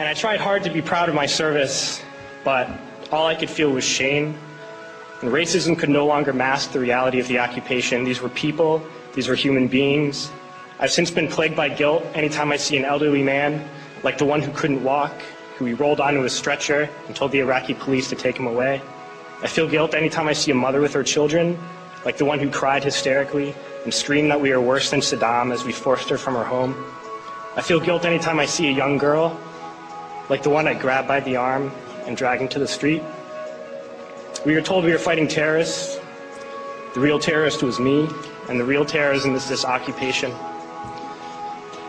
And I tried hard to be proud of my service, but all I could feel was shame. And racism could no longer mask the reality of the occupation. These were people, these were human beings. I've since been plagued by guilt anytime I see an elderly man, like the one who couldn't walk, who we rolled onto a stretcher and told the Iraqi police to take him away. I feel guilt anytime I see a mother with her children, like the one who cried hysterically and screamed that we are worse than Saddam as we forced her from her home. I feel guilt anytime I see a young girl, like the one I grabbed by the arm and dragged into the street. We were told we were fighting terrorists. The real terrorist was me, and the real terrorism is this occupation.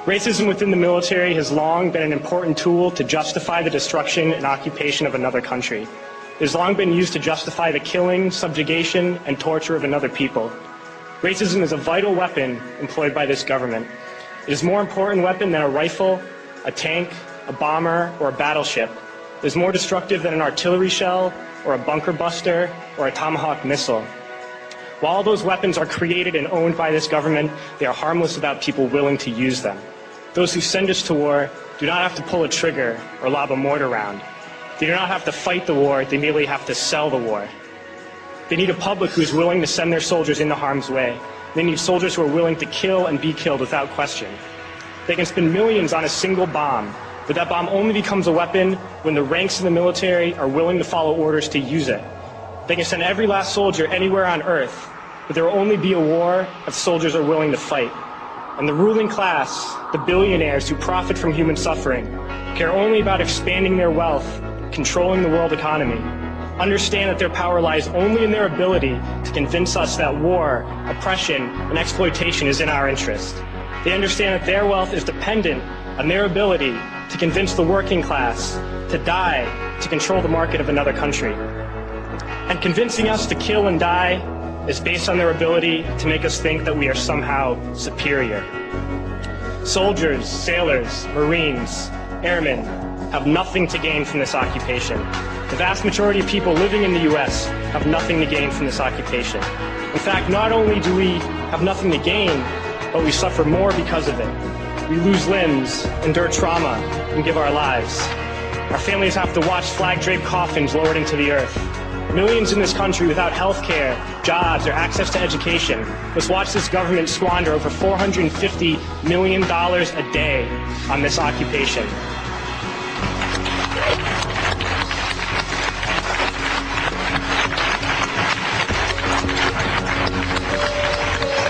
Racism within the military has long been an important tool to justify the destruction and occupation of another country. It has long been used to justify the killing, subjugation, and torture of another people. Racism is a vital weapon employed by this government. It is a more important weapon than a rifle, a tank, a bomber, or a battleship. It is more destructive than an artillery shell, or a bunker buster, or a Tomahawk missile. While all those weapons are created and owned by this government, they are harmless without people willing to use them. Those who send us to war do not have to pull a trigger or lob a mortar round. They do not have to fight the war, they merely have to sell the war. They need a public who is willing to send their soldiers into harm's way. They need soldiers who are willing to kill and be killed without question. They can spend millions on a single bomb, but that bomb only becomes a weapon when the ranks of the military are willing to follow orders to use it. They can send every last soldier anywhere on earth, but there will only be a war if soldiers are willing to fight. And the ruling class, the billionaires who profit from human suffering, care only about expanding their wealth, controlling the world economy. Understand that their power lies only in their ability to convince us that war, oppression, and exploitation is in our interest. They understand that their wealth is dependent on their ability to convince the working class to die to control the market of another country. And convincing us to kill and die is based on their ability to make us think that we are somehow superior. Soldiers, sailors, Marines, airmen have nothing to gain from this occupation. The vast majority of people living in the U.S. have nothing to gain from this occupation. In fact, not only do we have nothing to gain, but we suffer more because of it. We lose limbs, endure trauma, and give our lives. Our families have to watch flag-draped coffins lowered into the earth. Millions in this country without health care, jobs, or access to education must watch this government squander over $450 million a day on this occupation.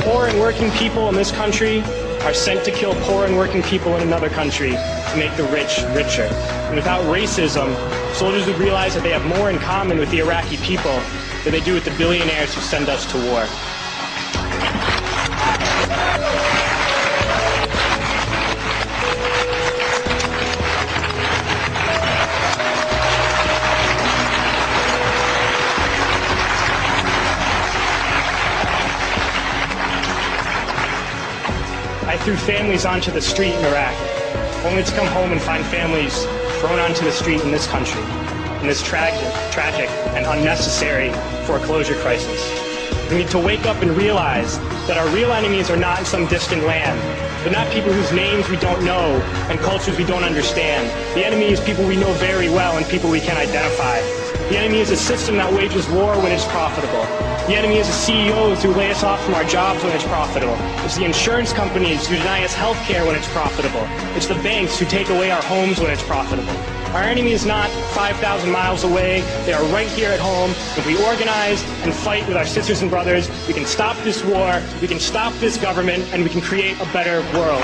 Poor and working people in this country are sent to kill poor and working people in another country to make the rich richer. And without racism, soldiers would realize that they have more in common with the Iraqi people than they do with the billionaires who send us to war. I threw families onto the street in Iraq, only to come home and find families thrown onto the street in this country, in this tragic and unnecessary foreclosure crisis. We need to wake up and realize that our real enemies are not in some distant land. They're not people whose names we don't know and cultures we don't understand. The enemy is people we know very well and people we can identify. The enemy is a system that wages war when it's profitable. The enemy is the CEOs who lay us off from our jobs when it's profitable. It's the insurance companies who deny us health care when it's profitable. It's the banks who take away our homes when it's profitable. Our enemy is not 5,000 miles away. They are right here at home. If we organize and fight with our sisters and brothers, we can stop this war, we can stop this government, and we can create a better world.